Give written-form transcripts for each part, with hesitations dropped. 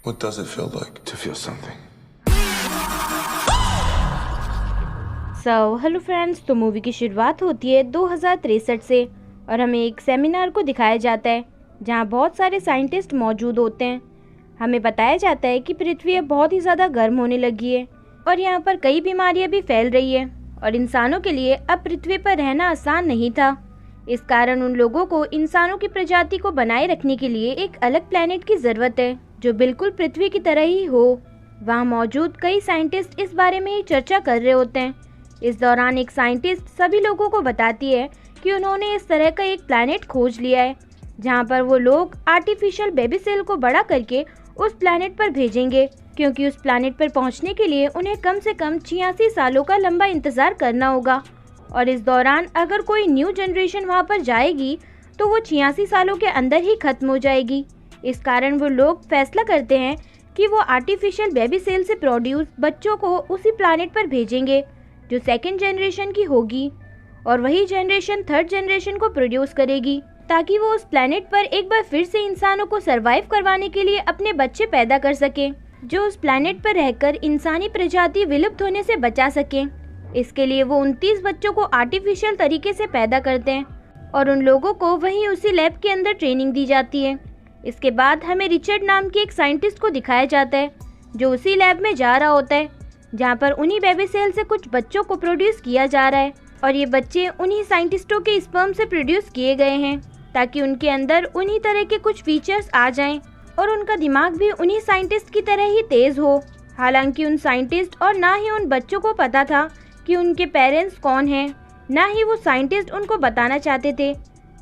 What does it feel like to feel something? Hello friends, तो movie की शुरुआत होती है 2063 से और हमें एक सेमिनार को दिखाया जाता है जहां बहुत सारे साइंटिस्ट मौजूद होते हैं। हमें बताया जाता है कि पृथ्वी अब बहुत ही ज़्यादा गर्म होने लगी है और यहां पर कई बीमारियां भी फैल रही है और इंसानों के लिए अब पृथ्वी पर रहना आसान नहीं था। इस कारण उन लोगों को इंसानों की प्रजाति को बनाए रखने के लिए एक अलग प्लेनेट की ज़रूरत है जो बिल्कुल पृथ्वी की तरह ही हो। वहाँ मौजूद कई साइंटिस्ट इस बारे में ही चर्चा कर रहे होते हैं। इस दौरान एक साइंटिस्ट सभी लोगों को बताती है कि उन्होंने इस तरह का एक प्लैनेट खोज लिया है जहाँ पर वो लोग आर्टिफिशियल बेबी सेल को बड़ा करके उस प्लैनेट पर भेजेंगे, क्योंकि उस प्लैनेट पर पहुँचने के लिए उन्हें कम से कम 86 सालों का लंबा इंतज़ार करना होगा। और इस दौरान अगर कोई न्यू जनरेशन वहाँ पर जाएगी तो वो 86 सालों के अंदर ही खत्म हो जाएगी। इस कारण वो लोग फैसला करते हैं कि वो आर्टिफिशियल बेबी सेल से प्रोड्यूस बच्चों को उसी प्लैनेट पर भेजेंगे जो सेकंड जनरेशन की होगी और वही जनरेशन थर्ड जनरेशन को प्रोड्यूस करेगी ताकि वो उस प्लैनेट पर एक बार फिर से इंसानों को सरवाइव करवाने के लिए अपने बच्चे पैदा कर सके जो उस प्लैनेट पर रहकर इंसानी प्रजाति विलुप्त होने से बचा सके। इसके लिए वो 29 बच्चों को आर्टिफिशियल तरीके से पैदा करते हैं और उन लोगों को वहीं उसी लैब के अंदर ट्रेनिंग दी जाती है। इसके बाद हमें रिचर्ड नाम के एक साइंटिस्ट को दिखाया जाता है जो उसी लैब में जा रहा होता है जहाँ पर उन्हीं बेबी सेल से कुछ बच्चों को प्रोड्यूस किया जा रहा है और ये बच्चे उन्हीं साइंटिस्टों के स्पर्म से प्रोड्यूस किए गए हैं ताकि उनके अंदर उन्हीं तरह के कुछ फीचर्स आ जाएं और उनका दिमाग भी उन्हीं साइंटिस्ट की तरह ही तेज हो। हालांकि उन साइंटिस्ट और ना ही उन बच्चों को पता था कि उनके पेरेंट्स कौन हैं, ना ही वो साइंटिस्ट उनको बताना चाहते थे,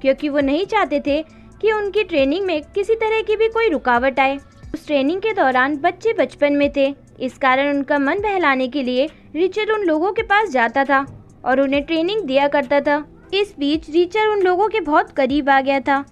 क्योंकि वो नहीं चाहते थे कि उनकी ट्रेनिंग में किसी तरह की भी कोई रुकावट आए। उस ट्रेनिंग के दौरान बच्चे बचपन में थे, इस कारण उनका मन बहलाने के लिए रिचर्ड उन लोगों के पास जाता था और उन्हें ट्रेनिंग दिया करता था। इस बीच रिचर्ड उन लोगों के बहुत करीब आ गया था।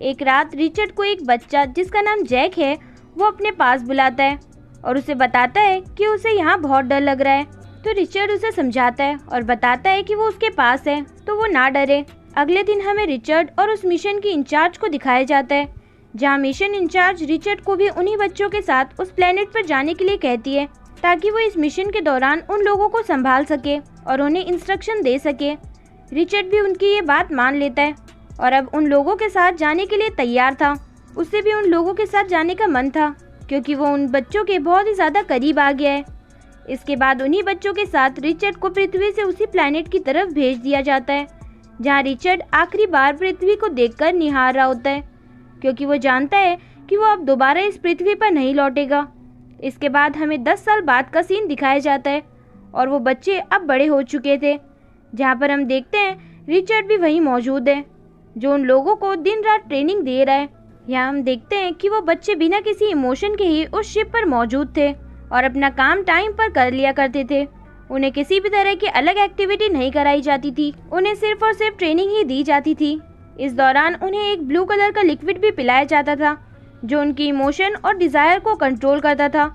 एक रात रिचर्ड को एक बच्चा जिसका नाम जैक है वो अपने पास बुलाता है और उसे बताता है कि उसे यहाँ बहुत डर लग रहा है। तो रिचर्ड उसे समझाता है और बताता है कि वो उसके पास है तो वो ना डरे। अगले दिन हमें रिचर्ड और उस मिशन की इंचार्ज को दिखाया जाता है जहाँ मिशन इंचार्ज रिचर्ड को भी उन्हीं बच्चों के साथ उस प्लेनेट पर जाने के लिए कहती है ताकि वो इस मिशन के दौरान उन लोगों को संभाल सके और उन्हें इंस्ट्रक्शन दे सके। रिचर्ड भी उनकी ये बात मान लेता है और अब उन लोगों के साथ जाने के लिए तैयार था। उसे भी उन लोगों के साथ जाने का मन था क्योंकि वो उन बच्चों के बहुत ही ज़्यादा करीब आ गया है। इसके बाद उन्हीं बच्चों के साथ रिचर्ड को पृथ्वी से उसी प्लेनेट की तरफ भेज दिया जाता है जहाँ रिचर्ड आखिरी बार पृथ्वी को देखकर निहार रहा होता है क्योंकि वो जानता है कि वो अब दोबारा इस पृथ्वी पर नहीं लौटेगा। इसके बाद हमें 10 साल बाद का सीन दिखाया जाता है और वो बच्चे अब बड़े हो चुके थे जहाँ पर हम देखते हैं रिचर्ड भी वहीं मौजूद है जो उन लोगों को दिन रात ट्रेनिंग दे रहा है। यहाँ हम देखते हैं कि वो बच्चे बिना किसी इमोशन के ही उस शिप पर मौजूद थे और अपना काम टाइम पर कर लिया करते थे। उन्हें किसी भी तरह की अलग एक्टिविटी नहीं कराई जाती थी, उन्हें सिर्फ और सिर्फ ट्रेनिंग ही दी जाती थी। इस दौरान उन्हें एक ब्लू कलर का लिक्विड भी पिलाया जाता था जो उनकी इमोशन और डिज़ायर को कंट्रोल करता था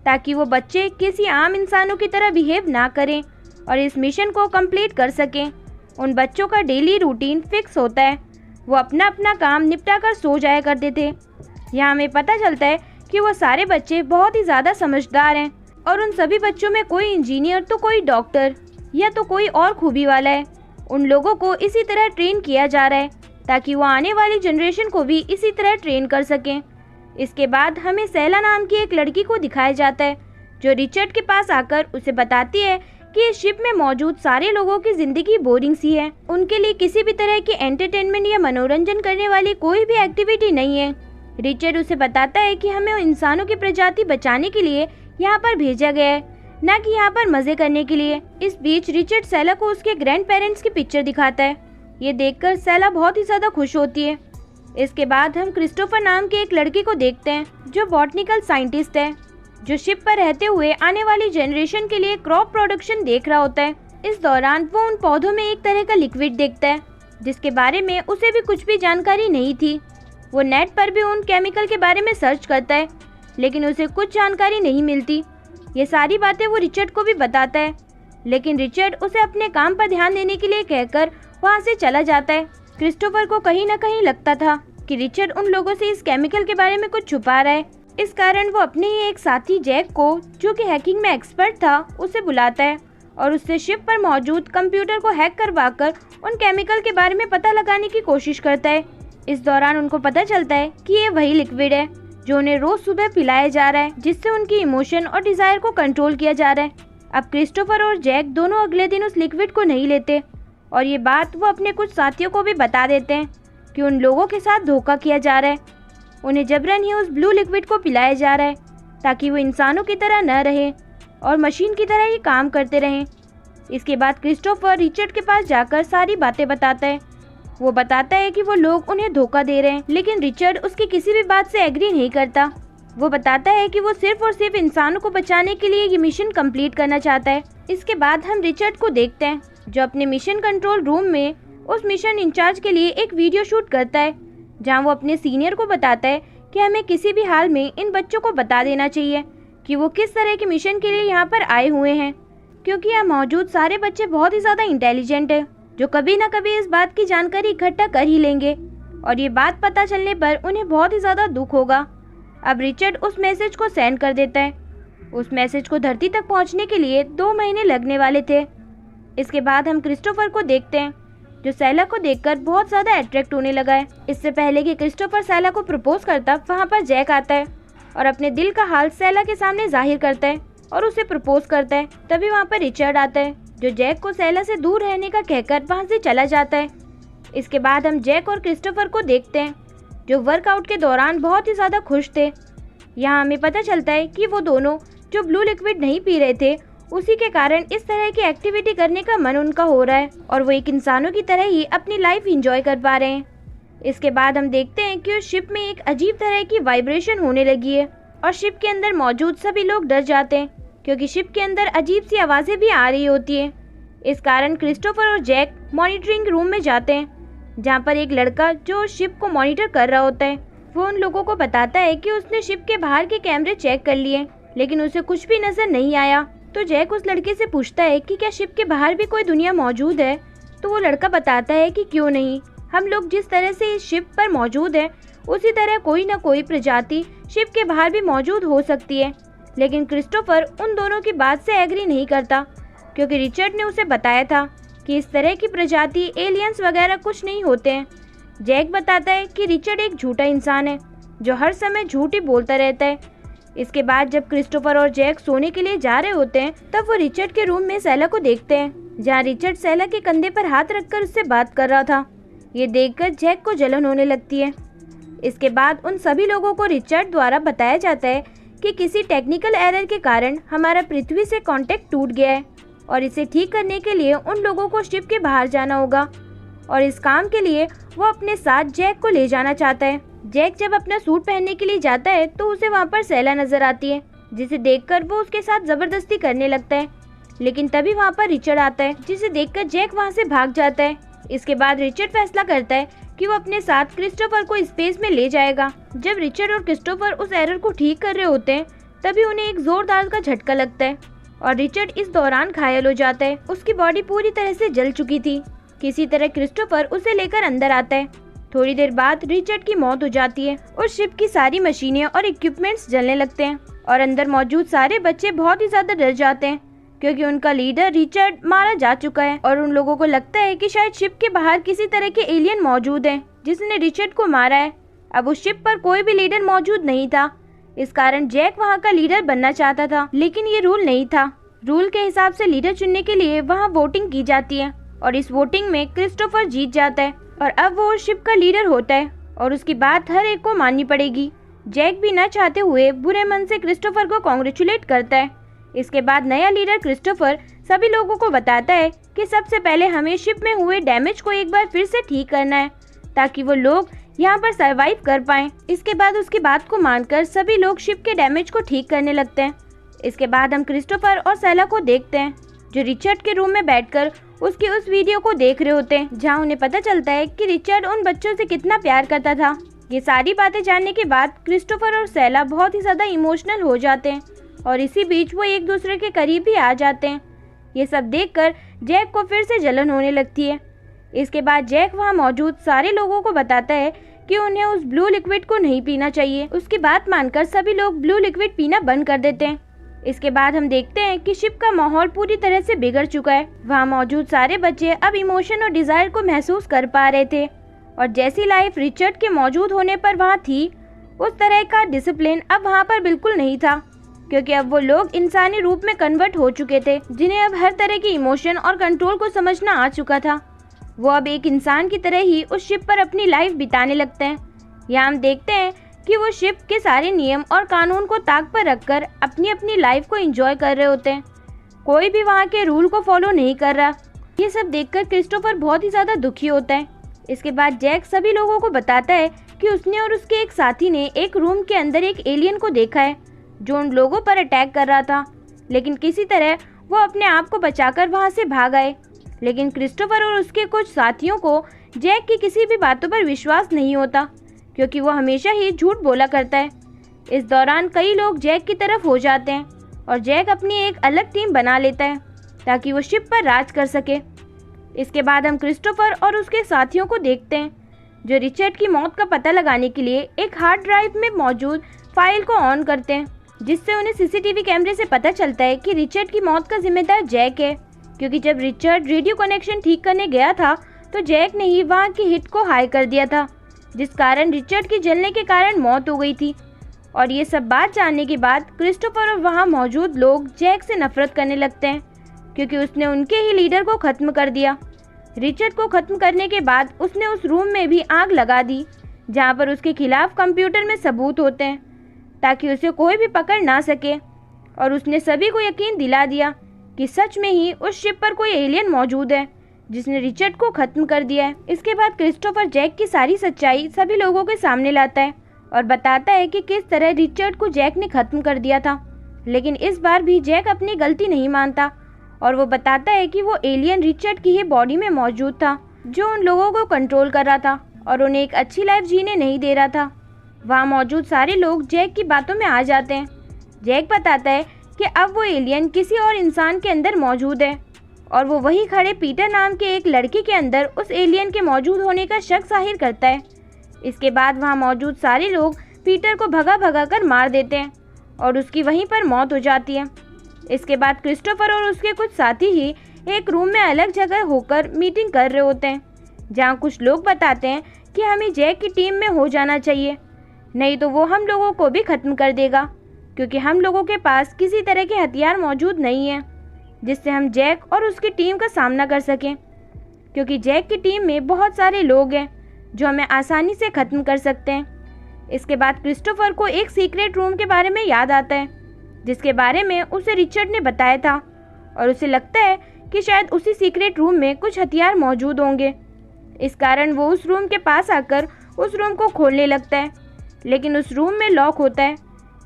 ताकि वो बच्चे किसी आम इंसानों की तरह बिहेव ना करें और इस मिशन को कंप्लीट कर सकें। उन बच्चों का डेली रूटीन फिक्स होता है, वो अपना अपना काम निपटा कर सो जाया करते थे। यहाँ हमें पता चलता है कि वो सारे बच्चे बहुत ही ज़्यादा समझदार हैं और उन सभी बच्चों में कोई इंजीनियर तो कोई डॉक्टर या तो कोई और खूबी वाला है। उन लोगों को इसी तरह ट्रेन किया जा रहा है ताकि वो आने वाली जनरेशन को भी इसी तरह ट्रेन कर सकें। इसके बाद हमें सैला नाम की एक लड़की को दिखाया जाता है जो रिचर्ड के पास आकर उसे बताती है कि इस शिप में मौजूद सारे लोगों की जिंदगी बोरिंग सी है, उनके लिए किसी भी तरह की एंटरटेनमेंट या मनोरंजन करने वाली कोई भी एक्टिविटी नहीं है। रिचर्ड उसे बताता है कि हमें इंसानों की प्रजाति बचाने के लिए यहाँ पर भेजा गया है, न कि यहाँ पर मजे करने के लिए। इस बीच रिचर्ड सैला को उसके ग्रैंड पेरेंट्स की पिक्चर दिखाता है। ये देखकर सैला बहुत ही ज्यादा खुश होती है। इसके बाद हम क्रिस्टोफर नाम के एक लड़के को देखते हैं जो बॉटनिकल साइंटिस्ट है जो शिप पर रहते हुए आने वाली जनरेशन के लिए क्रॉप प्रोडक्शन देख रहा होता है। इस दौरान वो उन पौधों में एक तरह का लिक्विड देखता है जिसके बारे में उसे भी कुछ भी जानकारी नहीं थी। वो नेट पर भी उन केमिकल के बारे में सर्च करता है लेकिन उसे कुछ जानकारी नहीं मिलती। ये सारी बातें वो रिचर्ड को भी बताता है लेकिन रिचर्ड उसे अपने काम पर ध्यान देने के लिए कहकर वहाँ से चला जाता है। क्रिस्टोफर को कहीं न कहीं लगता था कि रिचर्ड उन लोगों से इस केमिकल के बारे में कुछ छुपा रहा है। इस कारण वो अपने ही एक साथी जैक को, जो कि हैकिंग में एक्सपर्ट था, उसे बुलाता है और उससे शिप पर मौजूद कंप्यूटर को हैक करवाकर उन केमिकल के बारे में पता लगाने की कोशिश करता है। इस दौरान उनको पता चलता है कि ये वही लिक्विड है जो उन्हें रोज सुबह पिलाया जा रहा है, जिससे उनकी इमोशन और डिजायर को कंट्रोल किया जा रहा है। अब क्रिस्टोफर और जैक दोनों अगले दिन उस लिक्विड को नहीं लेते और ये बात वो अपने कुछ साथियों को भी बता देते हैं कि उन लोगों के साथ धोखा किया जा रहा है। उन्हें जबरन ही उस ब्लू लिक्विड को पिलाया जा रहा है ताकि वो इंसानों की तरह न रहे और मशीन की तरह ही काम करते रहें। इसके बाद क्रिस्टोफर रिचर्ड के पास जाकर सारी बातें बताता है। वो बताता है कि वो लोग उन्हें धोखा दे रहे हैं, लेकिन रिचर्ड उसकी किसी भी बात से एग्री नहीं करता। वो बताता है कि वो सिर्फ और सिर्फ इंसानों को बचाने के लिए ये मिशन कंप्लीट करना चाहता है। इसके बाद हम रिचर्ड को देखते हैं जो अपने मिशन कंट्रोल रूम में उस मिशन इंचार्ज के लिए एक वीडियो शूट करता है, जहां वो अपने सीनियर को बताता है कि हमें किसी भी हाल में इन बच्चों को बता देना चाहिए कि वो किस तरह के मिशन के लिए यहाँ पर आए हुए हैं, क्योंकि यहाँ मौजूद सारे बच्चे बहुत ही ज़्यादा इंटेलिजेंट है जो कभी ना कभी इस बात की जानकारी इकट्ठा कर ही लेंगे और ये बात पता चलने पर उन्हें बहुत ही ज़्यादा दुख होगा। अब रिचर्ड उस मैसेज को सेंड कर देता है। उस मैसेज को धरती तक पहुँचने के लिए 2 महीने लगने वाले थे। इसके बाद हम क्रिस्टोफर को देखते हैं जो सैला को देखकर बहुत ज़्यादा अट्रैक्ट होने लगा है। इससे पहले कि क्रिस्टोफर सैला को प्रपोज करता, वहाँ पर जैक आता है और अपने दिल का हाल सैला के सामने जाहिर करता है और उसे प्रपोज करता है। तभी वहाँ पर रिचर्ड आता है जो जैक को सैला से दूर रहने का कहकर वहाँ से चला जाता है। इसके बाद हम जैक और क्रिस्टोफर को देखते हैं जो वर्कआउट के दौरान बहुत ही ज़्यादा खुश थे। यहाँ हमें पता चलता है कि वो दोनों जो ब्लू लिक्विड नहीं पी रहे थे, उसी के कारण इस तरह की एक्टिविटी करने का मन उनका हो रहा है और वो एक इंसानों की तरह ही अपनी लाइफ एंजॉय कर पा रहे हैं। इसके बाद हम देखते हैं कि उस शिप में एक अजीब तरह की वाइब्रेशन होने लगी है और शिप के अंदर मौजूद सभी लोग डर जाते हैं क्योंकि शिप के अंदर अजीब सी आवाज़ें भी आ रही होती है। इस कारण क्रिस्टोफर और जैक मॉनिटरिंग रूम में जाते हैं, जहाँ पर एक लड़का जो शिप को मॉनिटर कर रहा होता है, वो उन लोगों को बताता है कि उसने शिप के बाहर के कैमरे चेक कर लिए लेकिन उसे कुछ भी नजर नहीं आया। तो जैक उस लड़के से पूछता है कि क्या शिप के बाहर भी कोई दुनिया मौजूद है। तो वो लड़का बताता है कि क्यों नहीं, हम लोग जिस तरह से इस शिप पर मौजूद है उसी तरह कोई न कोई प्रजाति शिप के बाहर भी मौजूद हो सकती है। लेकिन क्रिस्टोफर उन दोनों की बात से एग्री नहीं करता क्योंकि रिचर्ड ने उसे बताया था कि इस तरह की प्रजाति एलियंस वगैरह कुछ नहीं होते हैं। जैक बताता है कि रिचर्ड एक झूठा इंसान है जो हर समय झूठ ही बोलता रहता है। इसके बाद जब क्रिस्टोफर और जैक सोने के लिए जा रहे होते हैं, तब वो रिचर्ड के रूम में सैला को देखते हैं, जहाँ रिचर्ड सैला के कंधे पर हाथ रखकर उससे बात कर रहा था। ये देखकर जैक को जलन होने लगती है। इसके बाद उन सभी लोगों को रिचर्ड द्वारा बताया जाता है कि किसी टेक्निकल एरर के कारण हमारा पृथ्वी से कांटेक्ट टूट गया है और इसे ठीक करने के लिए उन लोगों को शिप के बाहर जाना होगा और इस काम के लिए वो अपने साथ जैक को ले जाना चाहता है। जैक जब अपना सूट पहनने के लिए जाता है तो उसे वहाँ पर सैला नजर आती है, जिसे देखकर वो उसके साथ जबरदस्ती करने लगता है। लेकिन तभी वहाँ पर रिचर्ड आता है, जिसे देखकर जैक वहाँ से भाग जाता है। इसके बाद रिचर्ड फैसला करता है कि वो अपने साथ क्रिस्टोफर को स्पेस में ले जाएगा। जब रिचर्ड और क्रिस्टोफर उस एरर को ठीक कर रहे होते हैं, तभी उन्हें एक जोरदार का झटका लगता है और रिचर्ड इस दौरान घायल हो जाता है। उसकी बॉडी पूरी तरह से जल चुकी थी। किसी तरह क्रिस्टोफर उसे लेकर अंदर आता है। थोड़ी देर बाद रिचर्ड की मौत हो जाती है और शिप की सारी मशीनें और इक्विपमेंट्स जलने लगते हैं और अंदर मौजूद सारे बच्चे बहुत ही ज्यादा डर जाते हैं क्योंकि उनका लीडर रिचर्ड मारा जा चुका है और उन लोगों को लगता है कि शायद शिप के बाहर किसी तरह के एलियन मौजूद हैं जिसने रिचर्ड को मारा है। अब उस शिप पर कोई भी लीडर मौजूद नहीं था। इस कारण जैक वहाँ का लीडर बनना चाहता था, लेकिन ये रूल नहीं था। रूल के हिसाब से लीडर चुनने के लिए वहाँ वोटिंग की जाती है और इस वोटिंग में क्रिस्टोफर जीत जाता है और अब वो उस शिप का लीडर होता है और उसकी बात हर एक को माननी पड़ेगी। जैक भी न चाहते हुए बुरे मन से क्रिस्टोफर को कॉन्ग्रेचुलेट करता है। इसके बाद नया लीडर क्रिस्टोफर सभी लोगों को बताता है कि सबसे पहले हमें शिप में हुए डैमेज को एक बार फिर से ठीक करना है ताकि वो लोग यहाँ पर सरवाइव कर पाएं। इसके बाद उसकी बात को मानकर सभी लोग शिप के डैमेज को ठीक करने लगते हैं। इसके बाद हम क्रिस्टोफर और सैला को देखते हैं जो रिचर्ड के रूम में बैठकर उसकी उस वीडियो को देख रहे होते हैं, जहाँ उन्हें पता चलता है कि रिचर्ड उन बच्चों से कितना प्यार करता था। ये सारी बातें जानने के बाद क्रिस्टोफर और सैला बहुत ही ज्यादा इमोशनल हो जाते हैं और इसी बीच वो एक दूसरे के करीब भी आ जाते हैं। ये सब देखकर जैक को फिर से जलन होने लगती है। इसके बाद जैक वहाँ मौजूद सारे लोगों को बताता है कि उन्हें उस ब्लू लिक्विड को नहीं पीना चाहिए। उसकी बात मानकर सभी लोग ब्लू लिक्विड पीना बंद कर देते हैं। इसके बाद हम देखते हैं कि शिप का माहौल पूरी तरह से बिगड़ चुका है। वहाँ मौजूद सारे बच्चे अब इमोशन और डिजायर को महसूस कर पा रहे थे और जैसी लाइफ रिचर्ड के मौजूद होने पर वहाँ थी, उस तरह का डिसिप्लिन अब वहाँ पर बिल्कुल नहीं था, क्योंकि अब वो लोग इंसानी रूप में कन्वर्ट हो चुके थे, जिन्हें अब हर तरह की इमोशन और कंट्रोल को समझना आ चुका था। वो अब एक इंसान की तरह ही उस शिप पर अपनी लाइफ बिताने लगते हैं। यहाँ हम देखते हैं कि वो शिप के सारे नियम और कानून को ताक पर रखकर अपनी अपनी लाइफ को एंजॉय कर रहे होते हैं। कोई भी वहाँ के रूल को फॉलो नहीं कर रहा। ये सब देखकर क्रिस्टोफर बहुत ही ज़्यादा दुखी होता है। इसके बाद जैक सभी लोगों को बताता है कि उसने और उसके एक साथी ने एक रूम के अंदर एक एलियन को देखा है जो उन लोगों पर अटैक कर रहा था, लेकिन किसी तरह वो अपने आप को बचाकर वहाँ से भाग आए। लेकिन क्रिस्टोफर और उसके कुछ साथियों को जैक की किसी भी बातों पर विश्वास नहीं होता, क्योंकि वो हमेशा ही झूठ बोला करता है। इस दौरान कई लोग जैक की तरफ हो जाते हैं और जैक अपनी एक अलग टीम बना लेता है ताकि वो शिप पर राज कर सके। इसके बाद हम क्रिस्टोफर और उसके साथियों को देखते हैं जो रिचर्ड की मौत का पता लगाने के लिए एक हार्ड ड्राइव में मौजूद फाइल को ऑन करते हैं, जिससे उन्हें सीसीटीवी कैमरे से पता चलता है कि रिचर्ड की मौत का जिम्मेदार जैक है, क्योंकि जब रिचर्ड रेडियो कनेक्शन ठीक करने गया था तो जैक ने ही वहाँ की हिट को हाई कर दिया था, जिस कारण रिचर्ड की जलने के कारण मौत हो गई थी। और ये सब बात जानने के बाद क्रिस्टोफर और वहाँ मौजूद लोग जैक से नफरत करने लगते हैं, क्योंकि उसने उनके ही लीडर को खत्म कर दिया। रिचर्ड को खत्म करने के बाद उसने उस रूम में भी आग लगा दी जहाँ पर उसके खिलाफ कंप्यूटर में सबूत होते हैं, ताकि उसे कोई भी पकड़ ना सके। और उसने सभी को यकीन दिला दिया कि सच में ही उस शिप पर कोई एलियन मौजूद है जिसने रिचर्ड को खत्म कर दिया है। इसके बाद क्रिस्टोफर जैक की सारी सच्चाई सभी लोगों के सामने लाता है और बताता है कि किस तरह रिचर्ड को जैक ने खत्म कर दिया था। लेकिन इस बार भी जैक अपनी गलती नहीं मानता और वो बताता है कि वो एलियन रिचर्ड की ही बॉडी में मौजूद था, जो उन लोगों को कंट्रोल कर रहा था और उन्हें एक अच्छी लाइफ जीने नहीं दे रहा था। वहाँ मौजूद सारे लोग जैक की बातों में आ जाते हैं। जैक बताता है कि अब वो एलियन किसी और इंसान के अंदर मौजूद है और वो वही खड़े पीटर नाम के एक लड़के के अंदर उस एलियन के मौजूद होने का शक जाहिर करता है। इसके बाद वहाँ मौजूद सारे लोग पीटर को भगा भगा कर मार देते हैं और उसकी वहीं पर मौत हो जाती है। इसके बाद क्रिस्टोफर और उसके कुछ साथी ही एक रूम में अलग जगह होकर मीटिंग कर रहे होते हैं, जहाँ कुछ लोग बताते हैं कि हमें जैक की टीम में हो जाना चाहिए, नहीं तो वो हम लोगों को भी खत्म कर देगा, क्योंकि हम लोगों के पास किसी तरह के हथियार मौजूद नहीं है जिससे हम जैक और उसकी टीम का सामना कर सकें, क्योंकि जैक की टीम में बहुत सारे लोग हैं जो हमें आसानी से ख़त्म कर सकते हैं। इसके बाद क्रिस्टोफर को एक सीक्रेट रूम के बारे में याद आता है जिसके बारे में उसे रिचर्ड ने बताया था और उसे लगता है कि शायद उसी सीक्रेट रूम में कुछ हथियार मौजूद होंगे। इस कारण वो उस रूम के पास आकर उस रूम को खोलने लगता है, लेकिन उस रूम में लॉक होता है,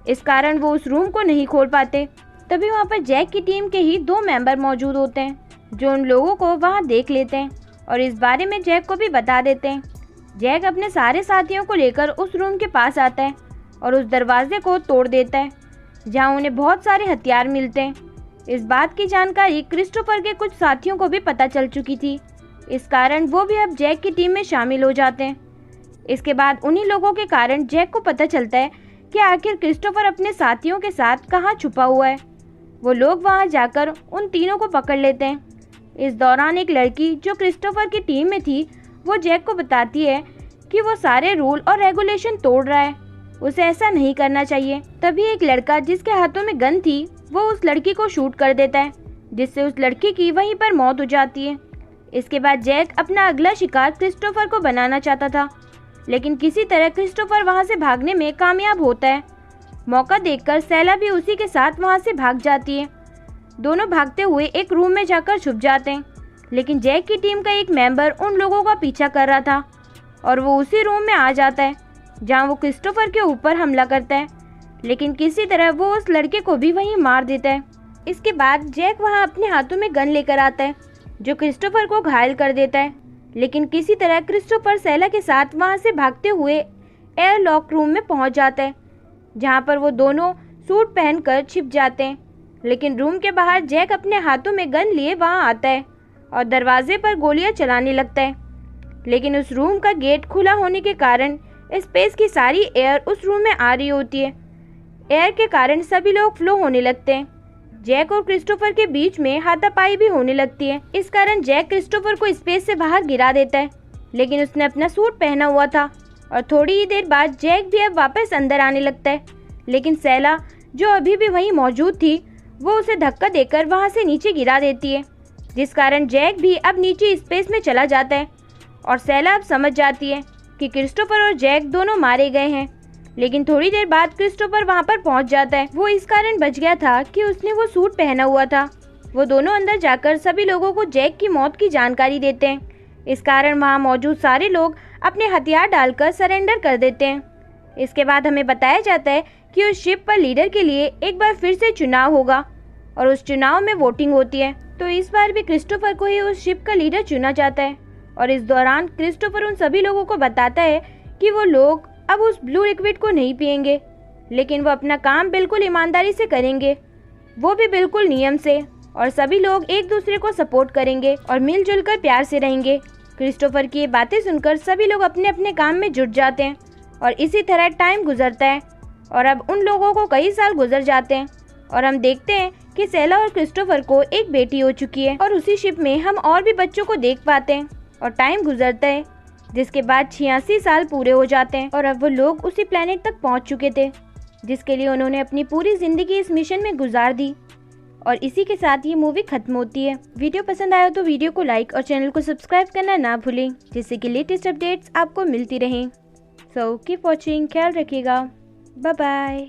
इस कारण वो उस रूम को नहीं खोल पाते। तभी वहाँ पर जैक की टीम के ही 2 मेंबर मौजूद होते हैं जो उन लोगों को वहाँ देख लेते हैं और इस बारे में जैक को भी बता देते हैं। जैक अपने सारे साथियों को लेकर उस रूम के पास आता है और उस दरवाजे को तोड़ देता है जहाँ उन्हें बहुत सारे हथियार मिलते हैं। इस बात की जानकारी क्रिस्टोफर के कुछ साथियों को भी पता चल चुकी थी, इस कारण वो भी अब जैक की टीम में शामिल हो जाते हैं। इसके बाद उन्हीं लोगों के कारण जैक को पता चलता है कि आखिर क्रिस्टोफर अपने साथियों के साथ कहाँ छुपा हुआ है। वो लोग वहाँ जाकर उन तीनों को पकड़ लेते हैं। इस दौरान एक लड़की जो क्रिस्टोफर की टीम में थी वो जैक को बताती है कि वो सारे रूल और रेगुलेशन तोड़ रहा है, उसे ऐसा नहीं करना चाहिए। तभी एक लड़का जिसके हाथों में गन थी वो उस लड़की को शूट कर देता है, जिससे उस लड़की की वहीं पर मौत हो जाती है। इसके बाद जैक अपना अगला शिकार क्रिस्टोफर को बनाना चाहता था, लेकिन किसी तरह क्रिस्टोफर वहाँ से भागने में कामयाब होता है। मौका देखकर सैला भी उसी के साथ वहाँ से भाग जाती है। दोनों भागते हुए एक रूम में जाकर छुप जाते हैं, लेकिन जैक की टीम का एक मेंबर उन लोगों का पीछा कर रहा था और वो उसी रूम में आ जाता है जहाँ वो क्रिस्टोफर के ऊपर हमला करता है, लेकिन किसी तरह वो उस लड़के को भी वहीं मार देता है। इसके बाद जैक वहाँ अपने हाथों में गन लेकर आता है जो क्रिस्टोफर को घायल कर देता है, लेकिन किसी तरह क्रिस्टोफर सैला के साथ वहाँ से भागते हुए एयर लॉक रूम में पहुँच जाता है जहाँ पर वो दोनों सूट पहनकर छिप जाते हैं। लेकिन रूम के बाहर जैक अपने हाथों में गन लिए वहाँ आता है और दरवाजे पर गोलियां चलाने लगता है, लेकिन उस रूम का गेट खुला होने के कारण स्पेस की सारी एयर उस रूम में आ रही होती है। एयर के कारण सभी लोग फ्लो होने लगते हैं। जैक और क्रिस्टोफर के बीच में हाथापाई भी होने लगती है। इस कारण जैक क्रिस्टोफर को स्पेस से बाहर गिरा देता है, लेकिन उसने अपना सूट पहना हुआ था और थोड़ी ही देर बाद जैक भी अब वापस अंदर आने लगता है। लेकिन सैला, जो अभी भी वहीं मौजूद थी, वो उसे धक्का देकर वहां से नीचे गिरा देती है, जिस कारण जैक भी अब नीचे स्पेस में चला जाता है। और सैला अब समझ जाती है कि क्रिस्टोफर और जैक दोनों मारे गए हैं। लेकिन थोड़ी देर बाद क्रिस्टोफर वहां पर पहुंच जाता है। वो इस कारण बच गया था कि उसने वो सूट पहना हुआ था। वो दोनों अंदर जाकर सभी लोगों को जैक की मौत की जानकारी देते हैं। इस कारण वहां मौजूद सारे लोग अपने हथियार डालकर सरेंडर कर देते हैं। इसके बाद हमें बताया जाता है कि उस शिप पर लीडर के लिए एक बार फिर से चुनाव होगा और उस चुनाव में वोटिंग होती है। तो इस बार भी क्रिस्टोफर को ही उस शिप का लीडर चुना जाता है। और इस दौरान क्रिस्टोफर उन सभी लोगों को बताता है कि वो लोग अब उस ब्लू लिक्विड को नहीं पिएंगे, लेकिन वो अपना काम बिल्कुल ईमानदारी से करेंगे, वो भी बिल्कुल नियम से, और सभी लोग एक दूसरे को सपोर्ट करेंगे और मिलजुल कर प्यार से रहेंगे। क्रिस्टोफर की ये बातें सुनकर सभी लोग अपने अपने काम में जुट जाते हैं और इसी तरह टाइम गुजरता है और अब उन लोगों को कई साल गुजर जाते हैं और हम देखते हैं कि सैला और क्रिस्टोफर को एक बेटी हो चुकी है। और उसी शिप में हम और भी बच्चों को देख पाते हैं और टाइम गुजरता है, जिसके बाद 86 साल पूरे हो जाते हैं और अब वो लोग उसी प्लेनेट तक पहुंच चुके थे जिसके लिए उन्होंने अपनी पूरी जिंदगी इस मिशन में गुजार दी। और इसी के साथ ये मूवी खत्म होती है। वीडियो पसंद आया तो वीडियो को लाइक और चैनल को सब्सक्राइब करना ना भूलें, जिससे कि लेटेस्ट अपडेट्स आपको मिलती रहें। सो कीप वॉचिंग, ख्याल रखिएगा, बाय बाय।